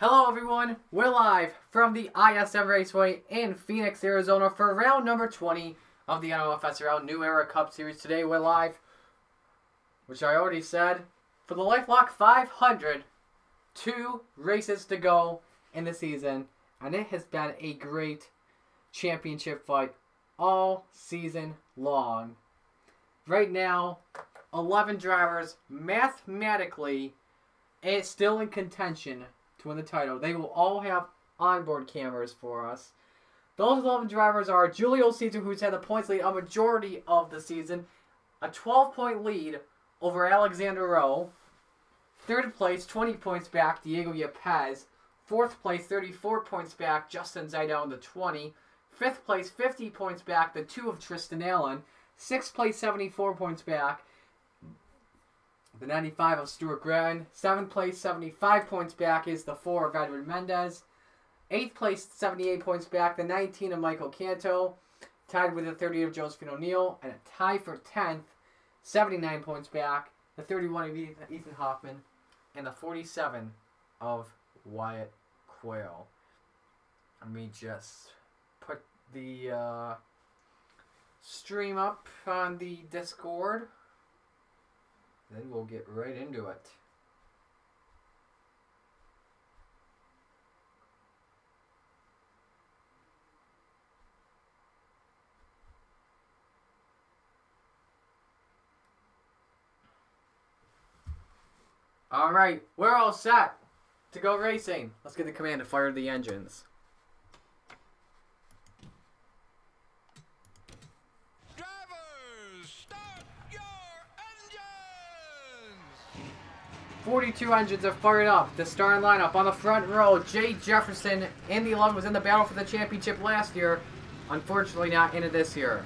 Hello everyone, we're live from the ISM Raceway in Phoenix, Arizona for round number 20 of the NOFSRL New Era Cup Series. Today we're live, which I already said, for the LifeLock 500. 2 races to go in the season, and it has been a great championship fight all season long. Right now, 11 drivers mathematically still in contention to win the title. They will all have onboard cameras for us. Those 11 drivers are Julio Cesar, who's had the points lead a majority of the season, a 12-point lead over Alexander Rowe. Third place, 20 points back, Diego Yepes. Fourth place, 34 points back, Justin Zaidel in the 20. Fifth place, 50 points back, the 2 of Tristan Allen. Sixth place, 74 points back, the 95 of Stuart Gratton. 7th place, 75 points back is the 4 of Edwin Mendez. 8th place, 78 points back, the 19 of Michael Canto. Tied with the 30 of Josephine O'Neill. And a tie for 10th, 79 points back, the 31 of Ethan Hoffman. And the 47 of Wyatt Quayle. Let me just put the stream up on the Discord. Then we'll get right into it. Alright, we're all set to go racing. Let's get the command to fire the engines. Drivers, start your engines! 42 engines are fired up. The starting lineup on the front row. Jay Jefferson in the 11 was in the battle for the championship last year. Unfortunately not in it this year.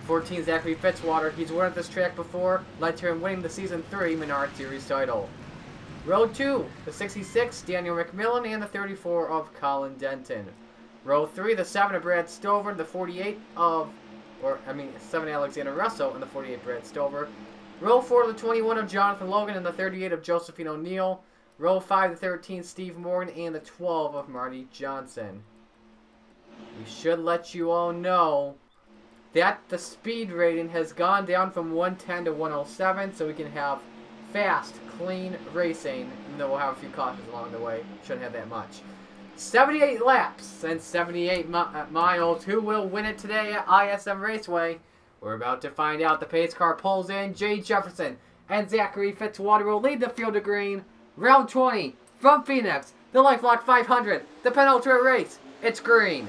14 Zachary Fitzwater. He's won at this track before. Led to him winning the Season 3 Menard Series title. Row 2, the 66, Daniel McMillan, and the 34 of Colin Denton. Row 3, the 7 of Brad Stover, the 48 of, 7 Alexander Russell, and the 48 Brad Stover. Row 4, the 21 of Jonathan Logan, and the 38 of Josephine O'Neill. Row 5, the 13, Steve Morgan, and the 12 of Marty Johnson. We should let you all know that the speed rating has gone down from 110 to 107, so we can have fast, clean racing, even though we'll have a few cautions along the way. Shouldn't have that much. 78 laps and 78 miles. Who will win it today at ISM Raceway? We're about to find out. The pace car pulls in. Jay Jefferson and Zachary Fitzwater will lead the field to green. Round 20 from Phoenix. The LifeLock 500. The penultimate race. It's green.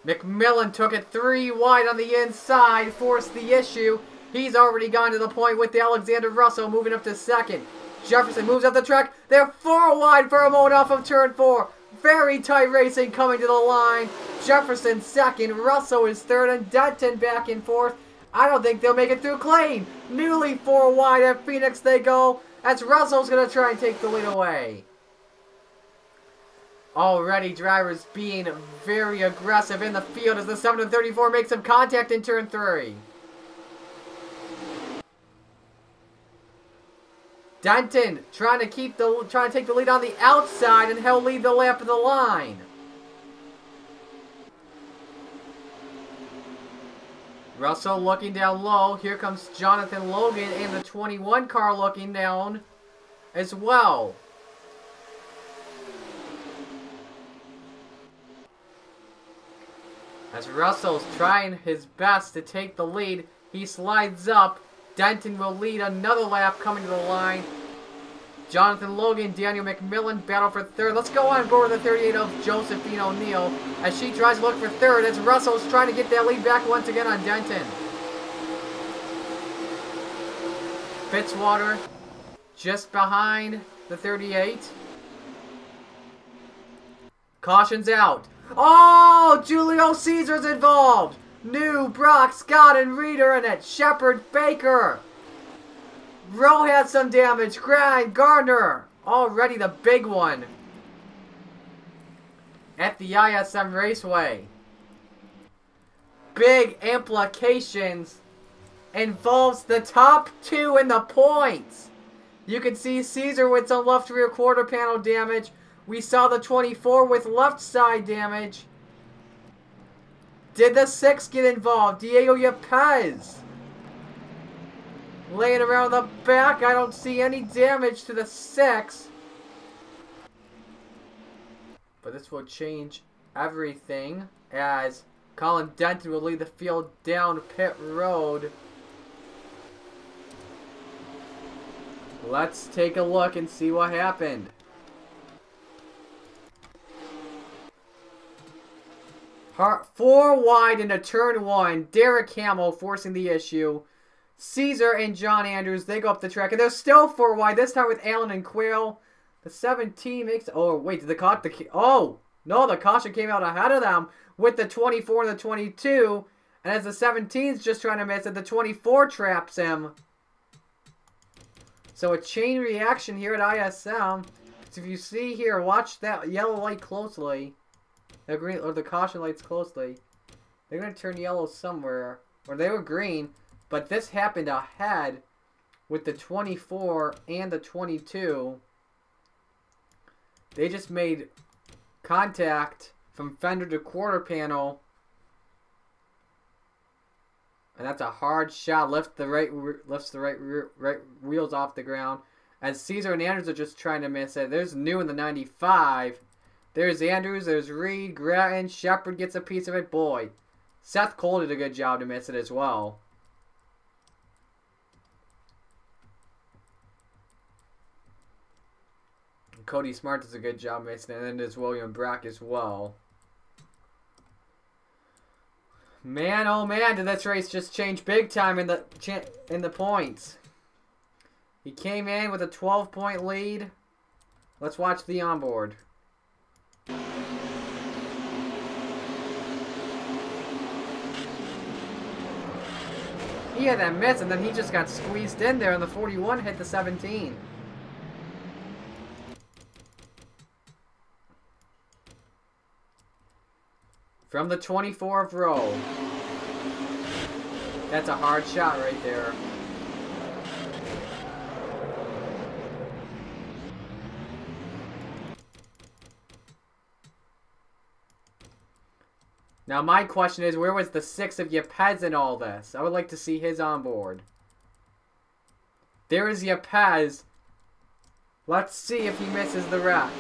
McMillan took it 3 wide on the inside, forced the issue. He's already gone to the point with Alexander Russell moving up to second. Jefferson moves up the track. They're 4 wide for a moment off of turn 4. Very tight racing coming to the line. Jefferson second, Russell is third, and Denton back and forth. I don't think they'll make it through clean. Newly 4 wide at Phoenix they go, as Russell's going to try and take the lead away. Already drivers being very aggressive in the field as the 7 and 34 makes some contact in turn 3. Denton trying to take the lead on the outside, and he'll lead the lap of the line. Russell looking down low. Here comes Jonathan Logan and the 21 car looking down as well. As Russell's trying his best to take the lead, he slides up. Denton will lead another lap coming to the line. Jonathan Logan, Daniel McMillan battle for third. Let's go on board with the 38 of Josephine O'Neill as she tries to look for third as Russell's trying to get that lead back once again on Denton. Fitzwater just behind the 38. Caution's out. Oh, Julio Cesar's involved. New, Brock, Scott, and Reeder in it. Shepard, Baker. Rowe had some damage. Grind, Gardner. Already the big one. at the ISM Raceway. Big implications. Involves the top 2 in the points. You can see Cesar with some left rear quarter panel damage. We saw the 24 with left side damage. Did the 6 get involved? Diego Yepez laying around the back. I don't see any damage to the 6. But this will change everything as Colin Denton will lead the field down pit road. Let's take a look and see what happened. Four wide into turn 1. Derek Hamill forcing the issue. Cesar and John Andrews, they go up the track. And they're still 4 wide, this time with Allen and Quayle. The 17 makes... Oh, wait, did the... Oh, no, the caution came out ahead of them with the 24 and the 22. And as the 17's just trying to miss it, the 24 traps him. So a chain reaction here at ISM. So if you see here, watch that yellow light closely. The green or the caution lights closely. They're gonna turn yellow somewhere. Or they were green, but this happened ahead with the 24 and the 22. They just made contact from fender to quarter panel. And that's a hard shot. Lifts the right wheels off the ground. As Cesar and Andrews are just trying to miss it. There's New in the 95. There's Andrews. There's Reed. Grattan. Shepard gets a piece of it. Boy, Seth Cole did a good job to miss it as well. And Cody Smart does a good job missing it. And then there's William Brack as well. Man, oh man, did this race just change big time in the points. He came in with a 12-point lead. Let's watch the onboard. He had that miss, and then he just got squeezed in there, and the 41 hit the 17. From the 24 of Rowe. That's a hard shot right there. Now my question is, where was the 6 of Yepez in all this? I would like to see his onboard. There is Yepez. Let's see if he misses the wreck.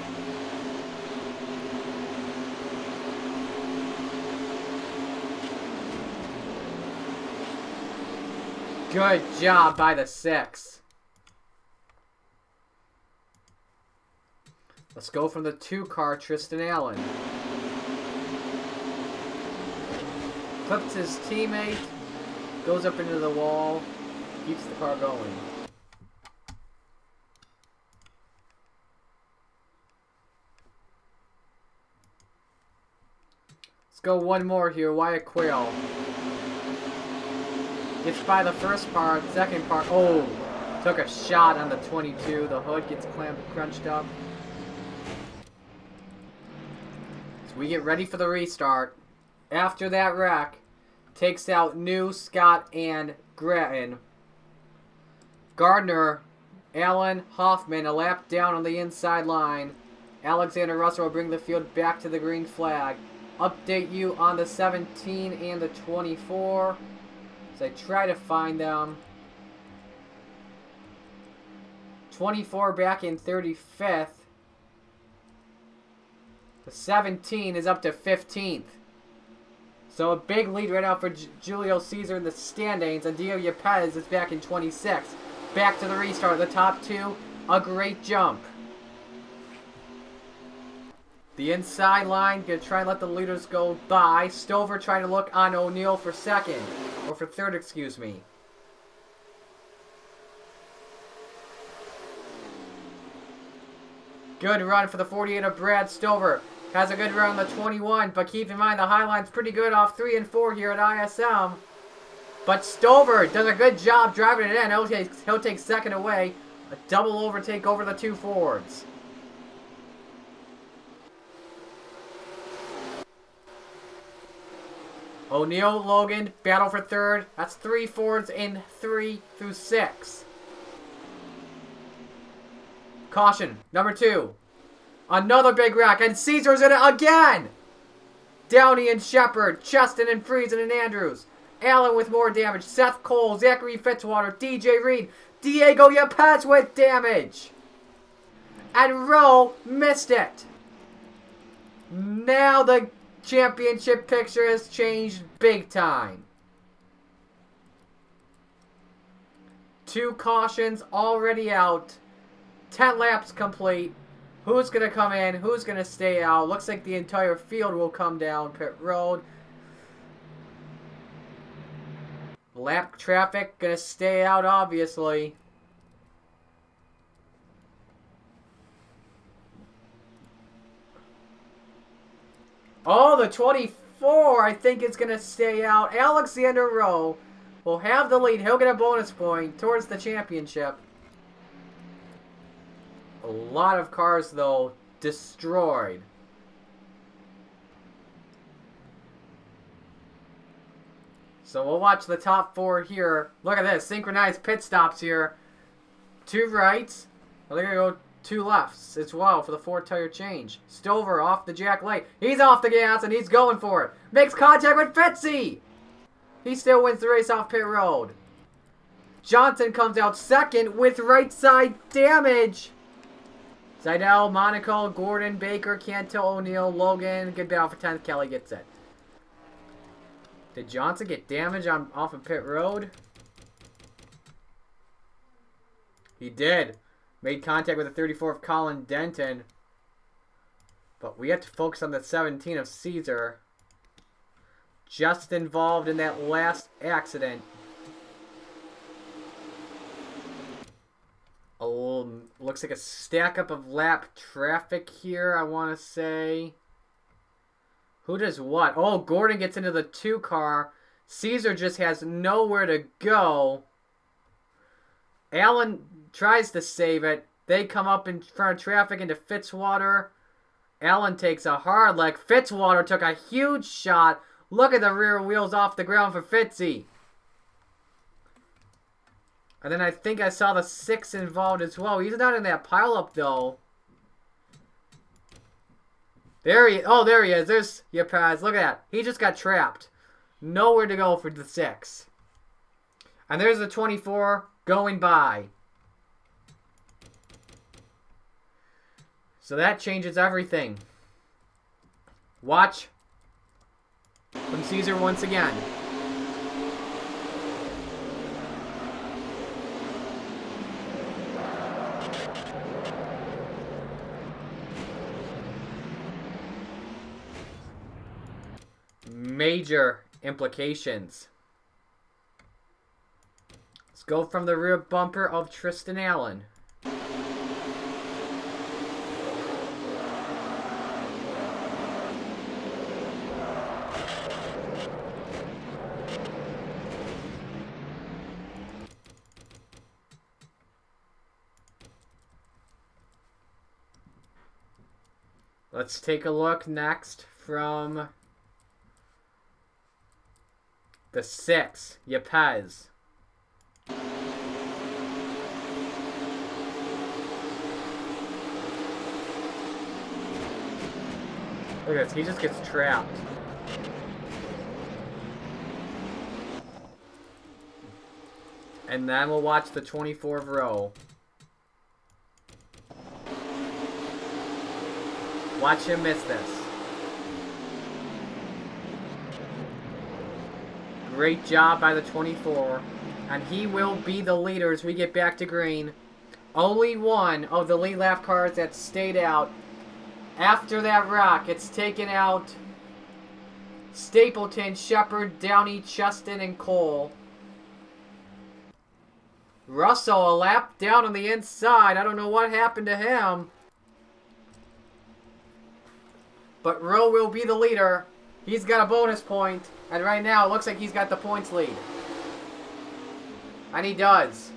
Good job by the 6. Let's go from the 2 car, Tristan Allen. Clips his teammate, goes up into the wall, keeps the car going. Let's go one more here, Wyatt Quayle. Gets by the first part, second part, oh, took a shot on the 22. The hood gets crunched up. So we get ready for the restart. After that wreck, takes out New, Scott, and Grattan. Gardner, Allen, Hoffman, a lap down on the inside line. Alexander Russell will bring the field back to the green flag. Update you on the 17 and the 24. As I try to find them. 24 back in 35th. The 17 is up to 15th. So a big lead right now for Julio Cesar in the standings. And Diego Yepez is back in 26th. Back to the restart. The top 2, a great jump. The inside line, gonna try and let the leaders go by. Stover trying to look on O'Neill for second. Or for third, excuse me. Good run for the 48 of Brad Stover. Has a good run on the 21, but keep in mind the high line's pretty good off 3 and 4 here at ISM. But Stover does a good job driving it in. He'll take second away. A double overtake over the 2 Fords. O'Neal, Logan, battle for third. That's 3 Fords in 3 through 6. Caution, number 2. Another big wreck, and Cesar's in it again! Downey and Shepard, Cheston and Friesen and Andrews. Allen with more damage. Seth Cole, Zachary Fitzwater, DJ Reed, Diego Yepes with damage. And Rowe missed it. Now the championship picture has changed big time. 2 cautions already out. 10 laps complete. Who's going to come in? Who's going to stay out? Looks like the entire field will come down pit road. Lap traffic going to stay out, obviously. Oh, the 24, I think, is going to stay out. Alexander Rowe will have the lead. He'll get a bonus point towards the championship. A lot of cars, though, destroyed. So we'll watch the top 4 here. Look at this. Synchronized pit stops here. 2 rights. Well, they're going to go 2 lefts as well for the 4-tire change. Stover off the jack light. He's off the gas and he's going for it. Makes contact with Fitzy. He still wins the race off pit road. Johnson comes out second with right side damage. Seidel, Monaco, Gordon, Baker, Canto, O'Neal, Logan. Good battle for 10th. Kelly gets it. Did Johnson get damage off of pit road? He did. Made contact with the 34 of Colin Denton. But we have to focus on the 17 of Cesar. Just involved in that last accident. Oh, looks like a stack up of lap traffic here, I want to say. Who does what? Oh, Gordon gets into the 2 car. Cesar just has nowhere to go. Allen tries to save it. They come up in front of traffic into Fitzwater. Allen takes a hard leg. Fitzwater took a huge shot. Look at the rear wheels off the ground for Fitzy. And then I think I saw the 6 involved as well. He's not in that pileup, though. There he is. There's Yepes. Look at that. He just got trapped. Nowhere to go for the 6. And there's the 24 going by. So that changes everything. Watch from Cesar once again. Major implications. Let's go from the rear bumper of Tristan Allen. Let's take a look next from the 6, Yepes. Look at this, he just gets trapped. And then we'll watch the 24 of Rowe. Watch him miss this. Great job by the 24. And he will be the leader as we get back to green. Only one of the lead lap cars that stayed out. After that rock, it's taken out Stapleton, Shepard, Downey, Cheston, and Cole. Russell, a lap down on the inside. I don't know what happened to him. But Rowe will be the leader. He's got a bonus point. And right now, it looks like he's got the points lead. And he does.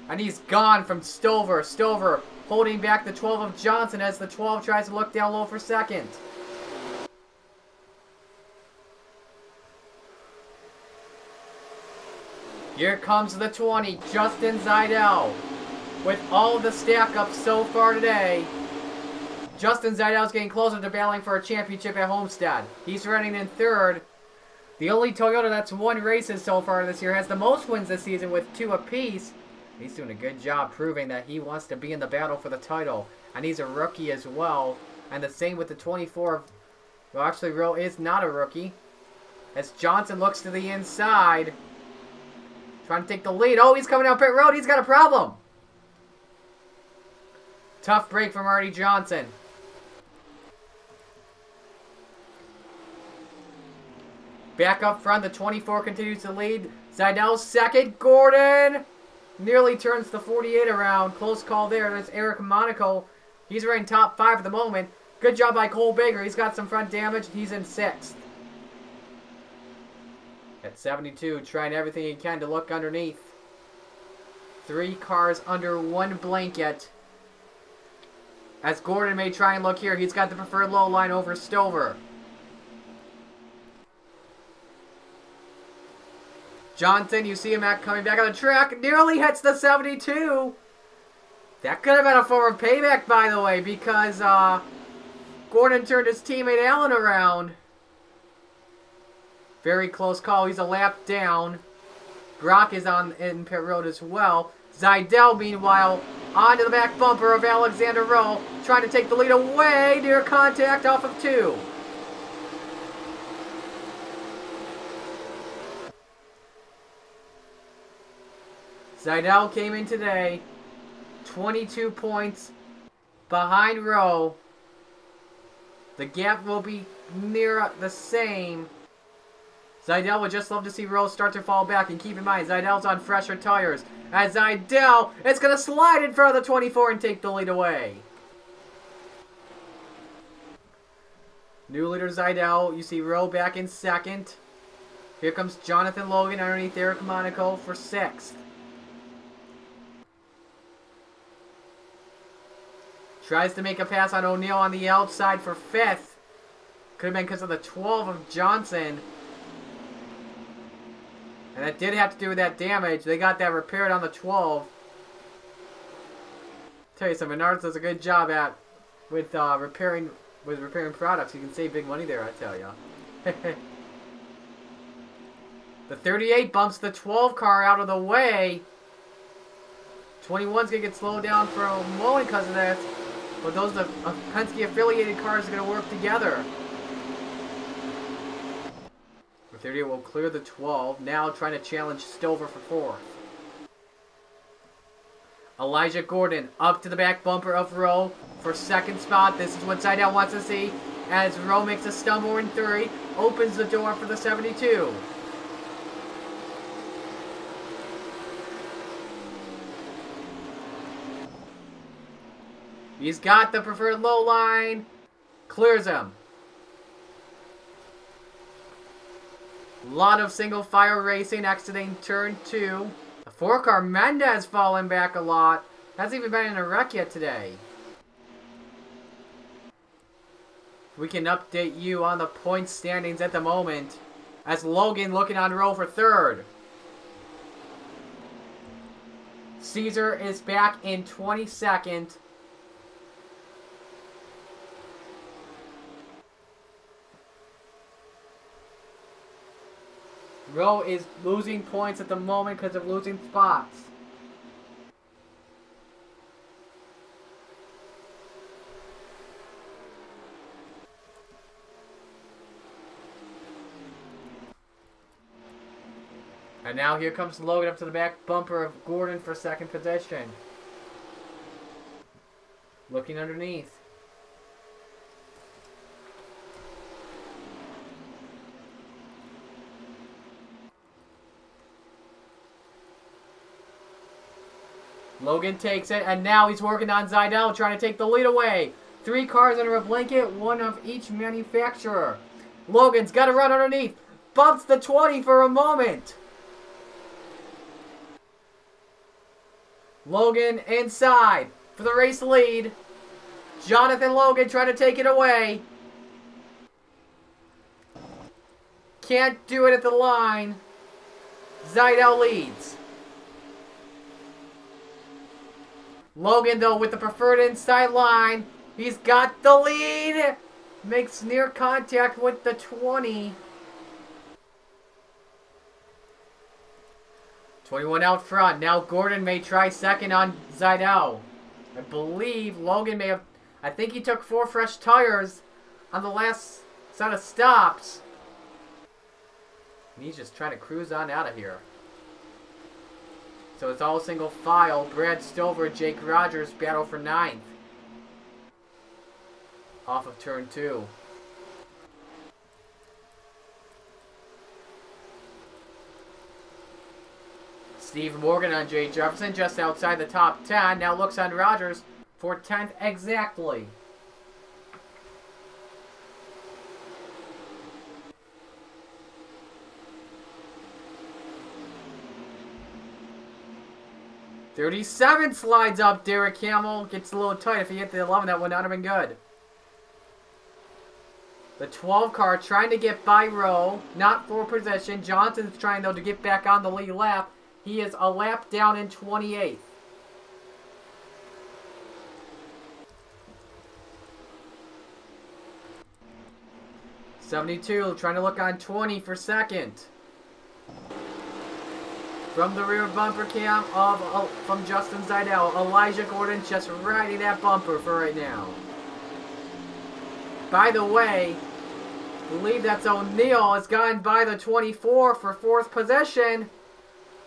And he's gone from Stover. Stover holding back the 12 of Johnson as the 12 tries to look down low for second. Here comes the 20, Justin Zaidel. With all the stack-ups so far today, Justin Zeidel's getting closer to battling for a championship at Homestead. He's running in third. The only Toyota that's won races so far this year has the most wins this season with 2 apiece. He's doing a good job proving that he wants to be in the battle for the title. And he's a rookie as well. And the same with the 24. Well, actually, Rowe is not a rookie. As Johnson looks to the inside. Trying to take the lead. Oh, he's coming down pit road. He's got a problem. Tough break from Artie Johnson. Back up front, the 24 continues to lead. Zeidel's second. Gordon nearly turns the 48 around. Close call there. There's Eric Monaco. He's running top 5 at the moment. Good job by Cole Baker. He's got some front damage. He's in 6th. At 72, trying everything he can to look underneath. 3 cars under 1 blanket. As Gordon may try and look here, he's got the preferred low line over Stover. Johnson, you see him coming back on the track, nearly hits the 72. That could have been a form of payback, by the way, because Gordon turned his teammate Allen around. Very close call. He's a lap down. Brock is in pit road as well. Zaidel, meanwhile, onto the back bumper of Alexander Rowe, trying to take the lead away near contact off of 2. Zaidel came in today, 22 points behind Rowe. The gap will be near the same. Zaidel would just love to see Rowe start to fall back, and keep in mind, Zeidel's on fresher tires. As Zaidel is going to slide in front of the 24 and take the lead away. New leader Zaidel. You see Rowe back in 2nd. Here comes Jonathan Logan underneath Eric Monaco for 6th. Tries to make a pass on O'Neill on the outside for 5th. Could have been because of the 12 of Johnson. And that did have to do with that damage. They got that repaired on the 12. Tell you something, Menards does a good job with repairing products. You can save big money there, I tell you. The 38 bumps the 12 car out of the way. 21's gonna get slowed down for a moment because of that. But those Penske affiliated cars are gonna work together. The 38 will clear the 12. Now trying to challenge Stover for 4th. Elijah Gordon up to the back bumper of Rowe for 2nd spot. This is what Zaidel wants to see. As Rowe makes a stumble in 3. Opens the door for the 72. He's got the preferred low line. Clears him. A lot of single file racing exiting turn 2. The 4 car Mendez falling back a lot. Hasn't even been in a wreck yet today. We can update you on the point standings at the moment. As Logan looking on Rowe for 3rd. Cesar is back in 22nd. Rowe is losing points at the moment because of losing spots. And now here comes Logan up to the back bumper of Gordon for 2nd position. Looking underneath. Logan takes it, and now he's working on Zaidel, trying to take the lead away. 3 cars under a blanket, 1 of each manufacturer. Logan's got to run underneath. Bumps the 20 for a moment. Logan inside for the race lead. Jonathan Logan trying to take it away. Can't do it at the line. Zidell leads. Logan, though, with the preferred inside line. He's got the lead. Makes near contact with the 20. 21 out front. Now Gordon may try second on Zidell. I believe Logan may have... I think he took 4 fresh tires on the last set of stops. And he's just trying to cruise on out of here. So it's all single file. Brad Stover, Jake Rogers battle for 9th. Off of turn 2. Steve Morgan on Jay Jefferson just outside the top 10. Now looks on Rogers for 10th exactly. .37 slides up. Derek Hamill gets a little tight. If he hit the 11, that would not have been good. The 12 car trying to get by Rowe. Not for position. Johnson's trying, though, to get back on the lead lap. He is a lap down in 28th. .72 trying to look on 20 for second. From the rear bumper cam from Justin Zidell, Elijah Gordon just riding that bumper for right now. By the way, I believe that's O'Neal has gone by the 24 for 4th position.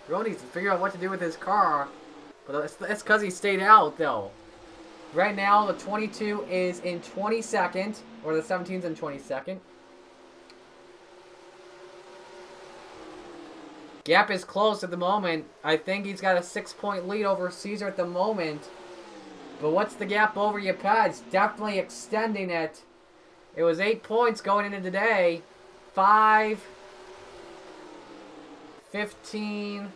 Really needs to figure out what to do with his car. But that's because he stayed out, though. Right now, the 22 is in 22nd, or the 17 is in 22nd. Gap is close at the moment. I think he's got a 6-point lead over Cesar at the moment. But what's the gap over Yepez? Definitely extending it. It was 8 points going into today. 5, 15,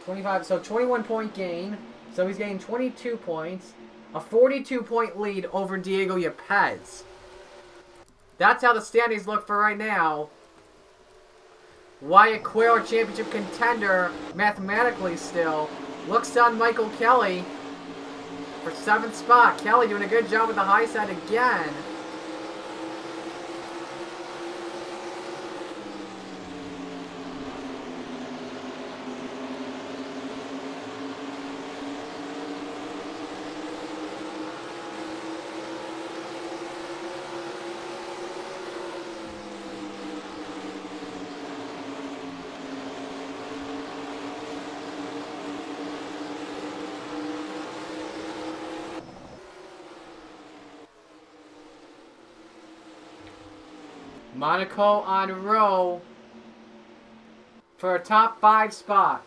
25. So 21-point gain. So he's getting 22 points. A 42-point lead over Diego Yepez. That's how the standings look for right now. Wyatt Quayle, championship contender, mathematically still, looks on Michael Kelly for 7th spot. Kelly doing a good job with the high side again. Monaco on Rowe for a top 5 spot.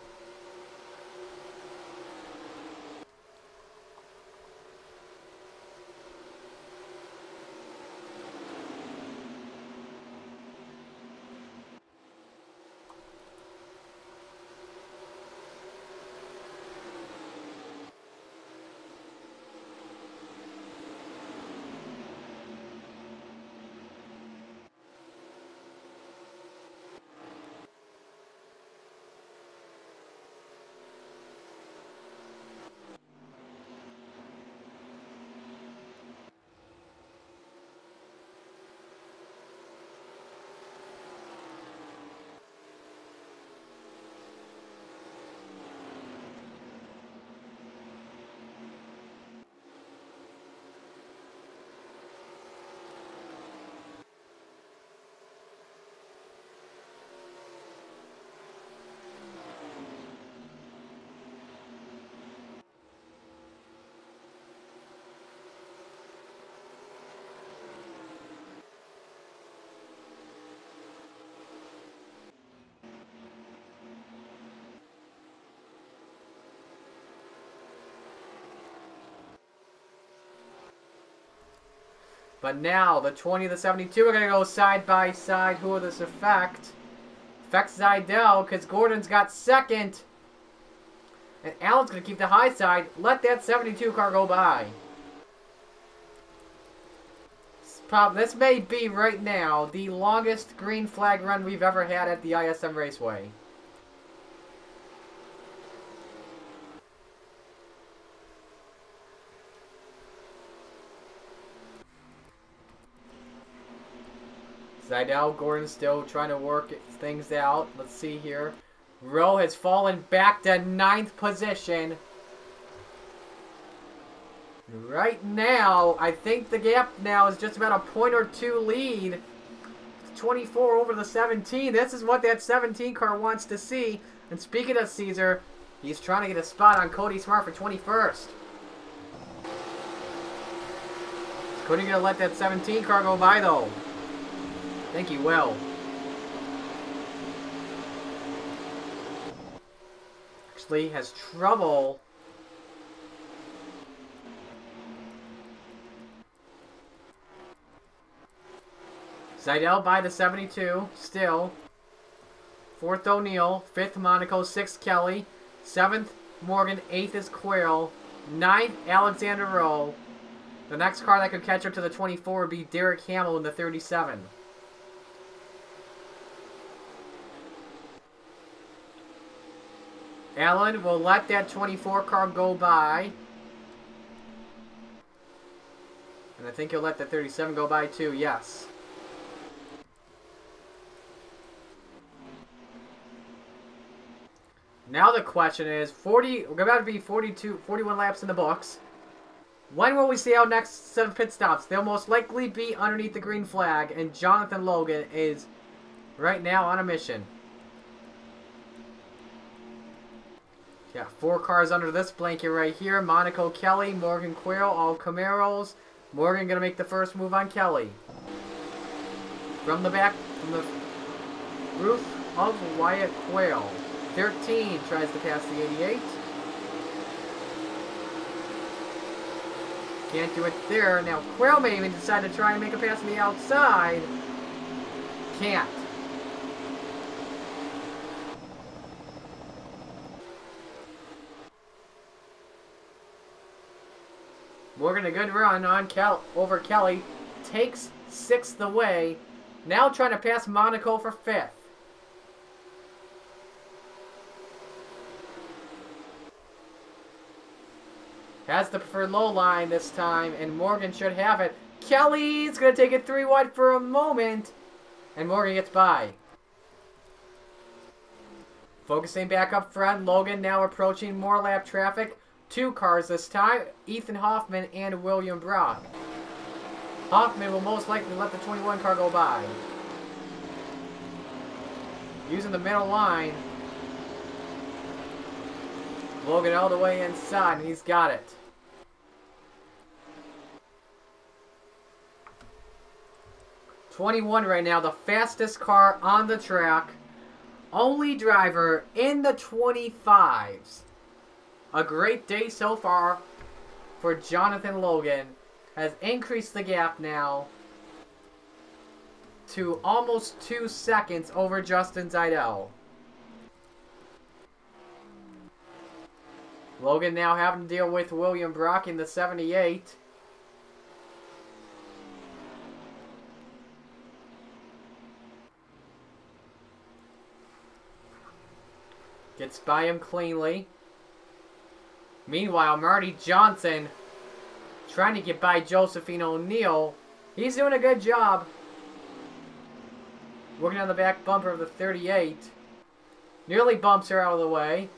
But now, the 20 and the 72 are going to go side by side. Who will this affect? Affects Zidell, because Gordon's got 2nd. And Allen's going to keep the high side. Let that 72 car go by. This may be, right now, the longest green flag run we've ever had at the ISM Raceway. Seidel, Gordon still trying to work things out. Let's see here. Rowe has fallen back to 9th position. Right now, I think the gap now is just about a point or two lead. 24 over the 17. This is what that 17 car wants to see. And speaking of Cesar, he's trying to get a spot on Cody Smart for 21st. Cody gonna let that 17 car go by though. I think he will. Actually has trouble. Seidel by the 72, still. 4th O'Neill, 5th Monaco, 6th Kelly, 7th Morgan, 8th is Quayle, 9th Alexander Rowe. The next car that could catch up to the 24 would be Derek Hamill in the 37. Allen will let that 24 car go by. And I think he'll let the 37 go by too, yes. Now the question is, we're about to be 41 laps in the books. When will we see our next set of pit stops? They'll most likely be underneath the green flag, and Jonathan Logan is right now on a mission. Got 4 cars under this blanket right here. Monaco Kelly, Morgan Quayle, all Camaros. Morgan gonna make the first move on Kelly. From the back, from the roof of Wyatt Quayle. 13 tries to pass the 88. Can't do it there. Now Quayle may even decide to try and make a pass on the outside. Can't. Morgan a good run on over Kelly. Takes 6th away. Now trying to pass Monaco for 5th. Has the preferred low line this time, and Morgan should have it. Kelly's going to take it 3 wide for a moment, and Morgan gets by. Focusing back up front, Logan now approaching more lap traffic. 2 cars this time, Ethan Hoffman and William Brock. Hoffman will most likely let the 21 car go by. Using the middle line. Logan all the way inside, and he's got it. '21 right now, the fastest car on the track. Only driver in the 25s. A great day so far for Jonathan Logan. Has increased the gap now to almost 2 seconds over Justin Seidel. Logan now having to deal with William Brock in the 78. Gets by him cleanly. Meanwhile, Marty Johnson trying to get by Josephine O'Neill. He's doing a good job. Working on the back bumper of the 38. Nearly bumps her out of the way.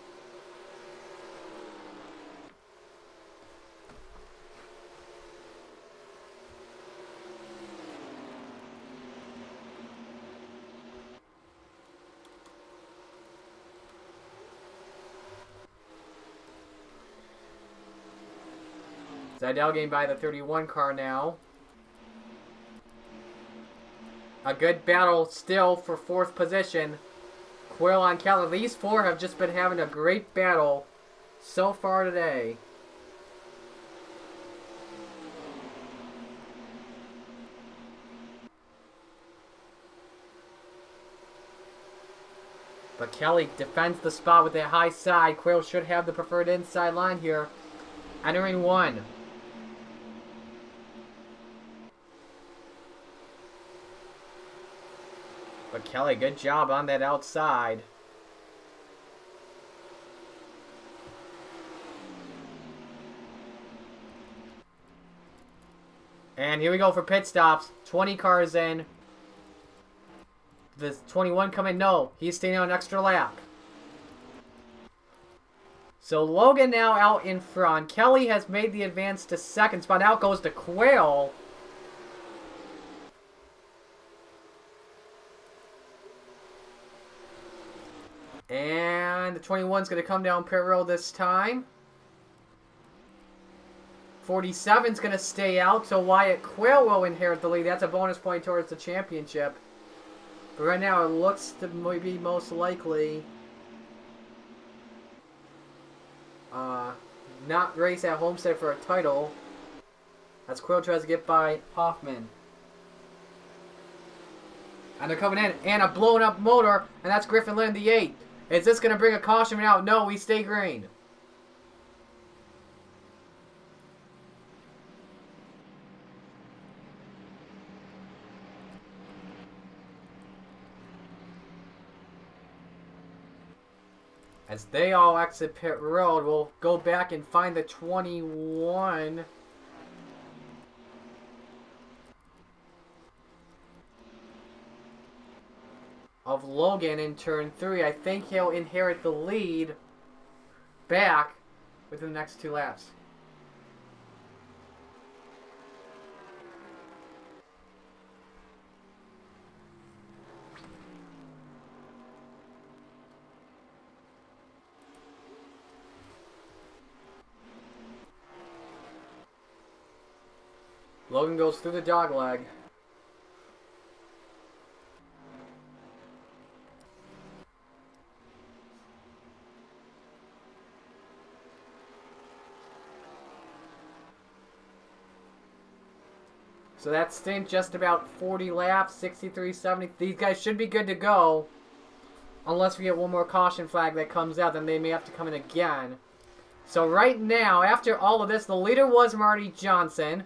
Seidel getting by the 31 car now. A good battle still for 4th position. Quayle on Kelly. These 4 have just been having a great battle so far today. But Kelly defends the spot with a high side. Quayle should have the preferred inside line here. Entering 1. But Kelly, good job on that outside. And here we go for pit stops. 20 cars in. the 21 come in? No, he's staying on an extra lap. So Logan now out in front. Kelly has made the advance to second spot. Out goes to Quayle. And the 21's going to come down pit road this time. 47's going to stay out, so Wyatt Quayle will inherit the lead. That's a bonus point towards the championship. But right now it looks to be most likely not race at Homestead for a title, as Quayle tries to get by Hoffman. And they're coming in, and a blown up motor, and that's Griffin Lynn, the 8. Is this going to bring a caution out? No, we stay green. As they all exit pit road, we'll go back and find the 21 of Logan in turn 3. I think he'll inherit the lead back within the next 2 laps. Logan goes through the dog leg. So that stint just about 40 laps, 63.70. These guys should be good to go. Unless we get one more caution flag that comes out, then they may have to come in again. So right now, after all of this, the leader was Marty Johnson.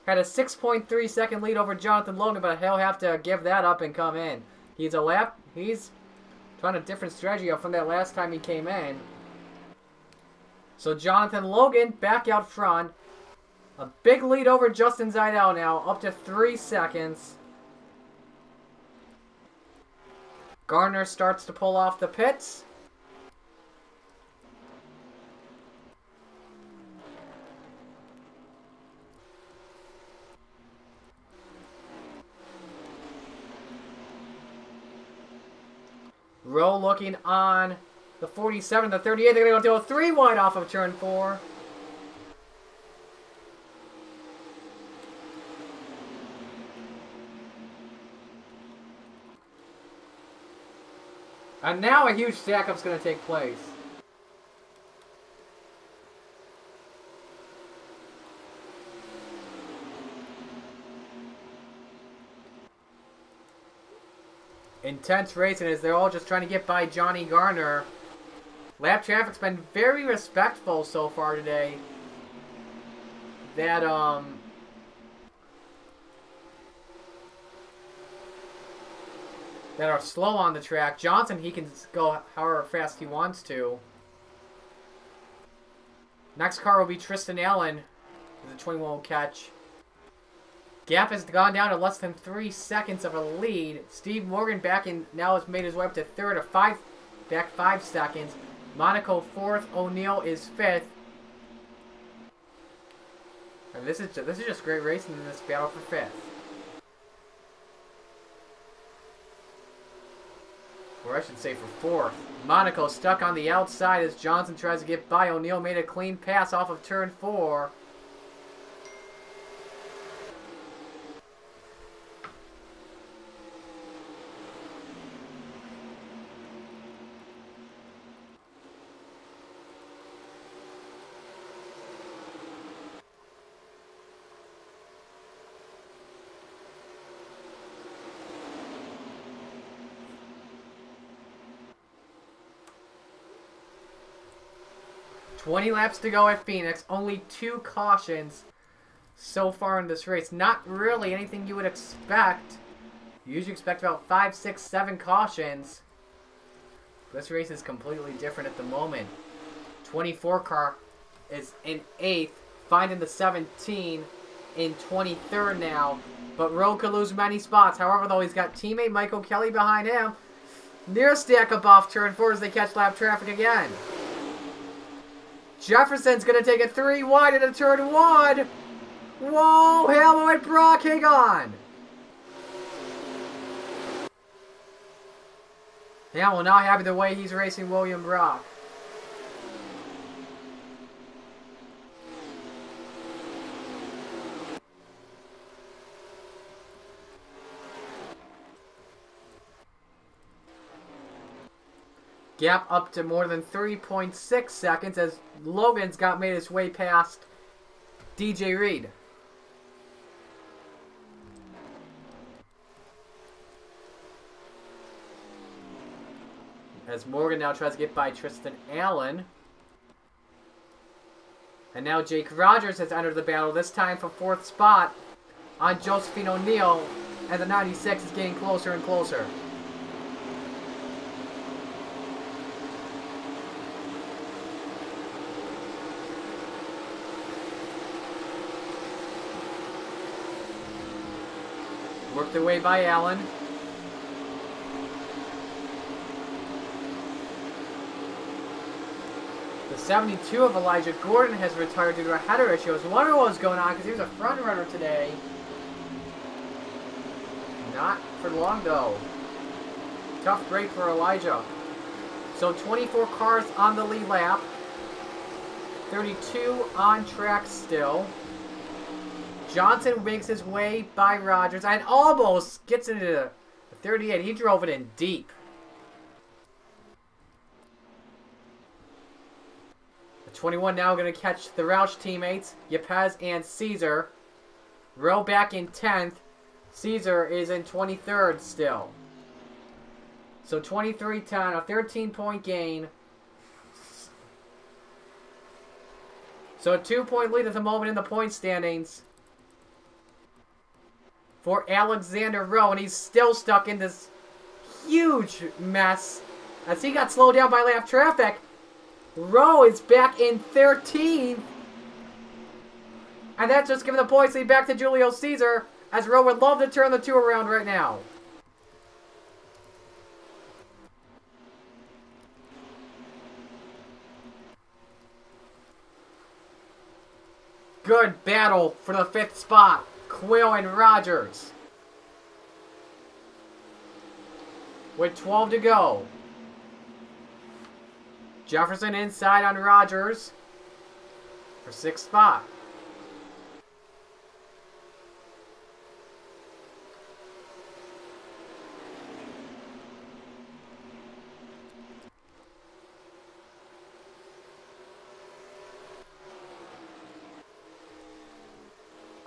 Had a 6.3 second lead over Jonathan Logan, but he'll have to give that up and come in. He's trying a different strategy from that last time he came in. So Jonathan Logan back out front. A big lead over Justin Zidell now, up to 3 seconds. Gardner starts to pull off the pits. Rowe looking on the 47, the 38. They're going to go to a 3 wide off of turn 4. And now a huge stack-up's going to take place. Intense racing as they're all just trying to get by Johnny Garner. Lap traffic's been very respectful so far today. That are slow on the track. Johnson, he can go however fast he wants to. Next car will be Tristan Allen. The 21 will catch. Gap has gone down to less than 3 seconds of a lead. Steve Morgan back in now has made his way up to third, or back 5 seconds. Monaco 4th. O'Neill is 5th. And this is just great racing in this battle for 5th. Or I should say for 4th. Monaco stuck on the outside as Johnson tries to get by. O'Neill made a clean pass off of turn 4. $20 laps to go at Phoenix. Only 2 cautions so far in this race. Not really anything you would expect. You usually expect about 5, 6, 7 cautions. This race is completely different at the moment. 24 car is in 8th. Finding the 17 in 23rd now. But Rowe could lose many spots. However, though, he's got teammate Michael Kelly behind him. Near stack up off turn 4 as they catch lap traffic again. Jefferson's going to take it 3 wide into turn 1. Whoa, Hamill and Brock, hang on. Hamill not happy the way he's racing William Brock. Gap up to more than 3.6 seconds as Logan's made his way past DJ Reed. As Morgan now tries to get by Tristan Allen. And now Jake Rogers has entered the battle, this time for 4th spot on Josephine O'Neill. And the 96 is getting closer and closer. Worked away by Allen. The 72 of Elijah Gordon has retired due to a header issue. I was wondering what was going on because he was a front runner today. Not for long though. Tough break for Elijah. So 24 cars on the lead lap. 32 on track still. Johnson makes his way by Rogers and almost gets into the 38. He drove it in deep. The 21 now going to catch the Roush teammates, Yepes and Cesar. Rowe back in 10th. Cesar is in 23rd still. So 23-10, a 13-point gain. So a 2-point lead at the moment in the point standings for Alexander Rowe, and he's still stuck in this huge mess as he got slowed down by lap traffic. Rowe is back in 13th, and that's just giving the points lead back to Julio Cesar, as Rowe would love to turn the 2 around right now. Good battle for the 5th spot. Quill and Rogers. With 12 to go. Jefferson inside on Rogers for 6th spot.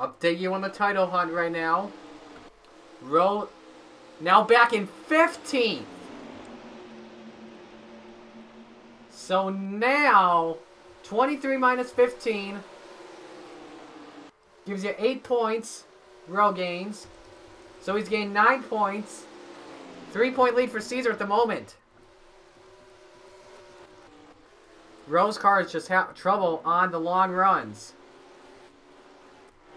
Update you on the title hunt right now. Rowe now back in 15th. So now 23 minus 15 gives you 8 points. Rowe gains. So he's gained 9 points. 3-point lead for Cesar at the moment. Rowe's cars just have trouble on the long runs.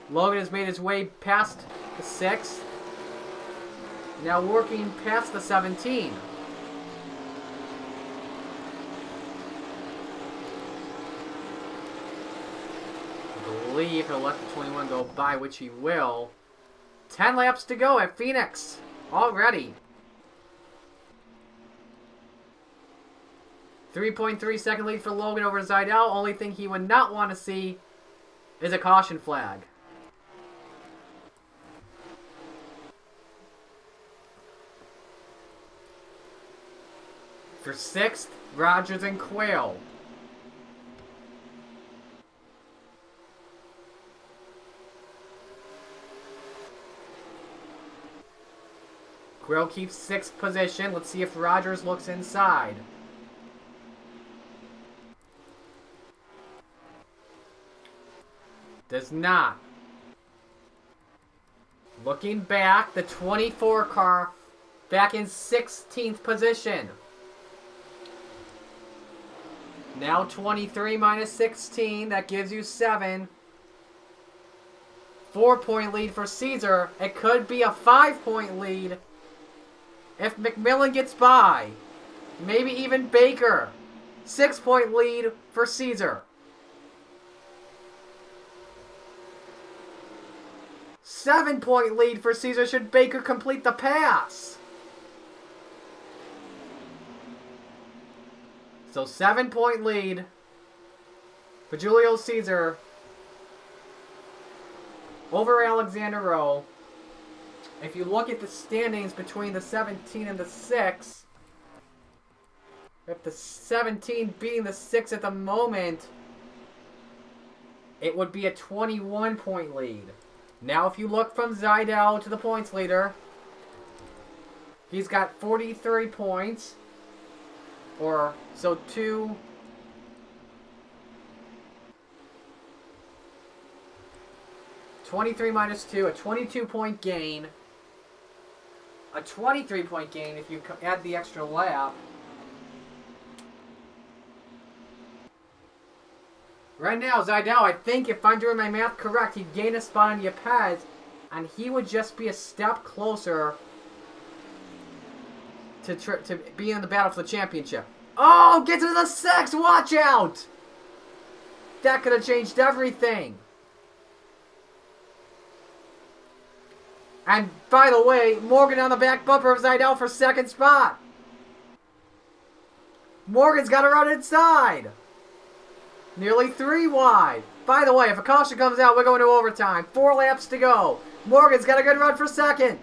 Logan has made his way past the 6th. Now working past the 17. I believe he'll let the 21 go by, which he will. 10 laps to go at Phoenix already. 3.3 second lead for Logan over Zidell. Only thing he would not want to see is a caution flag. For 6th, Rogers and Quayle. Quayle keeps 6th position. Let's see if Rogers looks inside. Does not. Looking back, the 24 car back in 16th position. Now 23 minus 16, that gives you 7. 4-point lead for Cesar. It could be a 5-point lead if McMillan gets by. Maybe even Baker. 6-point lead for Cesar. 7-point lead for Cesar should Baker complete the pass. So 7-point lead for Julio Cesar over Alexander Rowe. If you look at the standings between the 17 and the 6, with the 17 being the 6 at the moment, it would be a 21-point lead. Now if you look from Zidell to the points leader, he's got 43 points. Or, so 23 minus 2, a 22-point gain. A 23-point gain if you add the extra lap. Right now, Zidell, I think if I'm doing my math correct, he'd gain a spot on Yepes, and he would just be a step closer to be in the battle for the championship. Oh, get to the 6! Watch out! That could have changed everything. And, by the way, Morgan on the back bumper of Zidell for second spot. Morgan's got to run inside. Nearly 3 wide. By the way, if a caution comes out, we're going to overtime. 4 laps to go. Morgan's got a good run for second.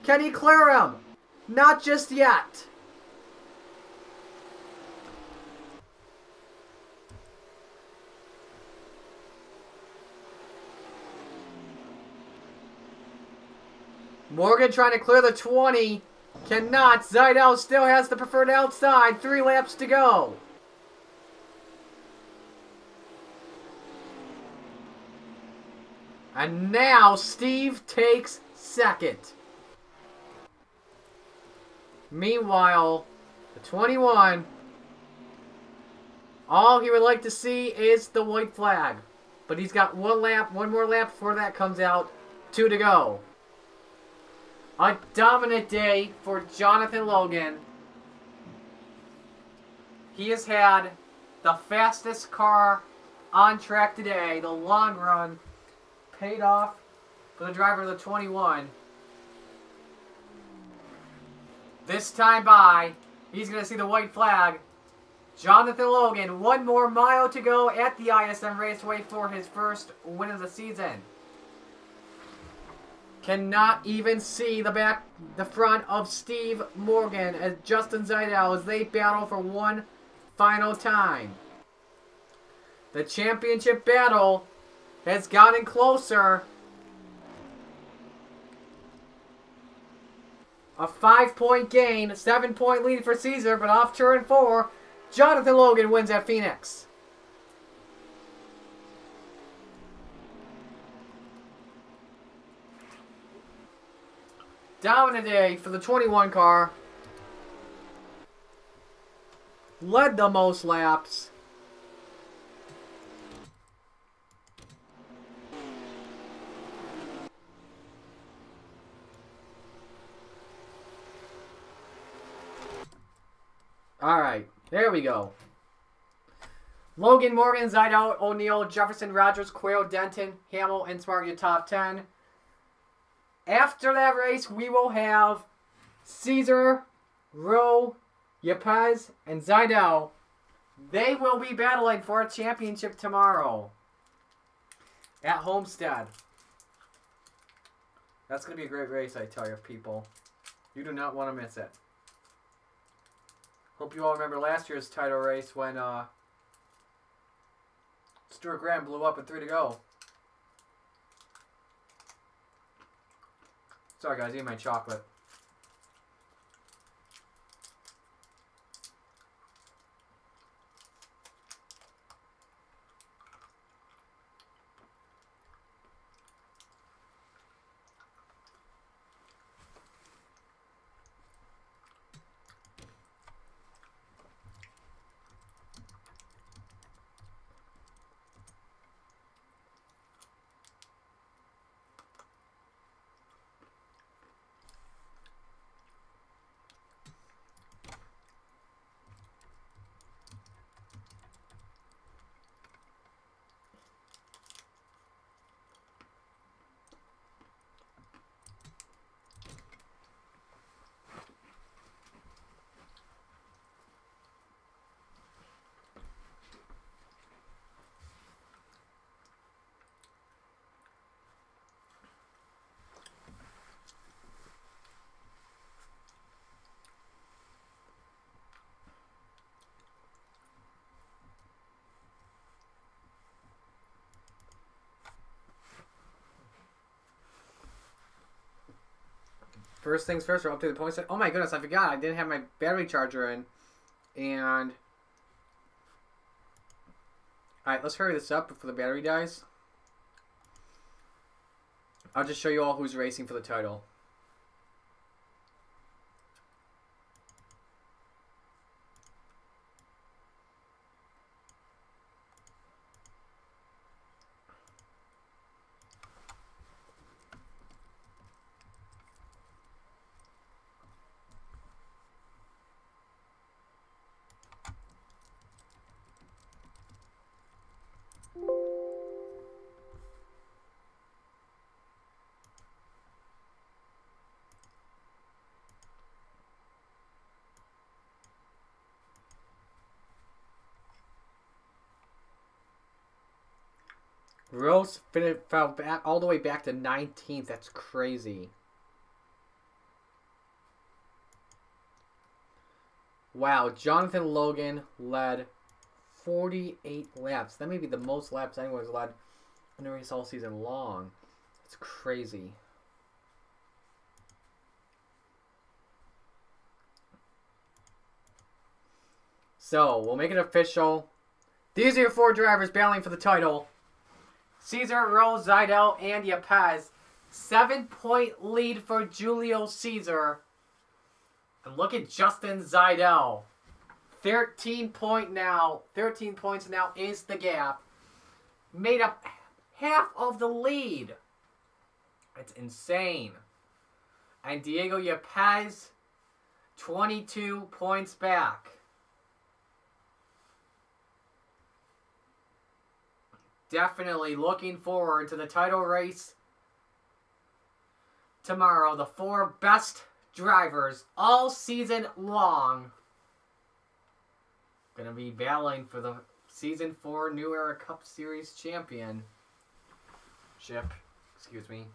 Can he clear him? Not just yet. Morgan trying to clear the 20. Cannot. Zidell still has the preferred outside. 3 laps to go. And now Steve takes second. Meanwhile, the 21, all he would like to see is the white flag. But he's got one more lap before that comes out. 2 to go. A dominant day for Jonathan Logan. He has had the fastest car on track today. The long run paid off for the driver of the 21. This time by, he's going to see the white flag. Jonathan Logan, 1 more mile to go at the ISM Raceway for his first win of the season. Cannot even see the front of Steve Morgan as Justin Zidell as they battle for one final time. The championship battle has gotten closer. A 5-point gain, a 7-point lead for Cesar, but off turn 4, Jonathan Logan wins at Phoenix. Dominant day for the 21 car. Led the most laps. Alright, there we go. Logan, Morgan, Zidell, O'Neill, Jefferson, Rogers, Quayle, Denton, Hamill, and Smart your top 10. After that race, we will have Cesar, Rowe, Yepes, and Zidell. They will be battling for a championship tomorrow at Homestead. That's going to be a great race, I tell you, people. You do not want to miss it. Hope you all remember last year's title race when Stuart Graham blew up at 3 to go. Sorry guys, eat my chocolate. First things first, we're up to the points. Oh my goodness, I forgot. I didn't have my battery charger in. And... Alright, let's hurry this up before the battery dies. I'll just show you all who's racing for the title. Rose fell back all the way back to 19th. That's crazy. Wow, Jonathan Logan led 48 laps. That may be the most laps anyone's led in a race all season long. It's crazy. So, we'll make it official. These are your 4 drivers battling for the title. Cesar, Rowe, Zidell, and Yepez. 7-point lead for Julio Cesar. And look at Justin Zidell. 13 points now is the gap. Made up half of the lead. It's insane. And Diego Yepez, 22 points back. Definitely looking forward to the title race tomorrow. The 4 best drivers all season long going to be battling for the Season 4 New Era Cup Series Championship. Excuse me.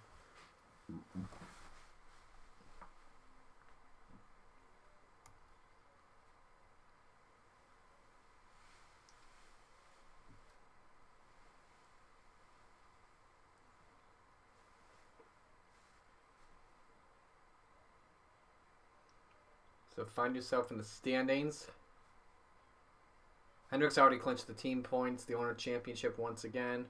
So find yourself in the standings. Hendricks already clinched the team points, the owner championship once again.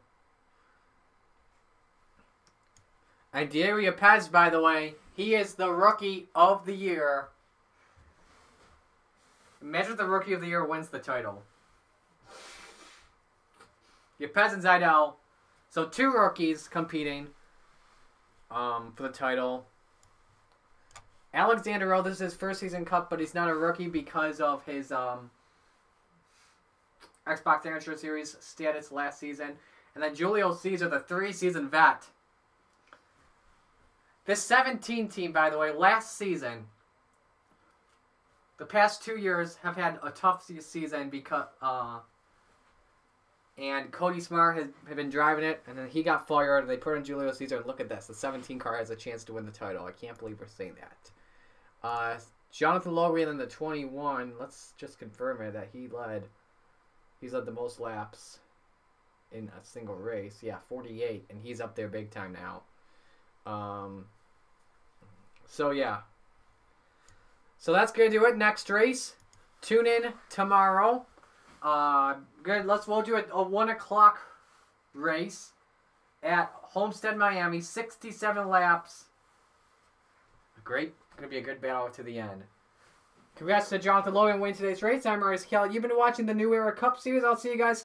And Diego Yepez, by the way, he is the Rookie of the Year. Imagine if the Rookie of the Year wins the title. Yepez and Zidell. So 2 rookies competing for the title. Alexander Rowe, this is his first season cup, but he's not a rookie because of his Xbox Amateur Series status last season. And then Julio Cesar, the 3-season vet. This 17 team, by the way, last season, the past 2 years have had a tough season because and Cody Smart has been driving it, and then he got fired, and they put in Julio Cesar, and look at this. The 17 car has a chance to win the title. I can't believe we're saying that. Jonathan Logan in the 21. Let's just confirm it that he's led the most laps in a single race. Yeah, 48, and he's up there big time now. So yeah. So that's gonna do it. Next race. Tune in tomorrow. Good. We'll do a 1 o'clock race at Homestead, Miami. 67 laps. Gonna be a good battle to the end. Congrats to Jonathan Logan winning today's race. I'm Maurice Kelly. You've been watching the New Era Cup Series. I'll see you guys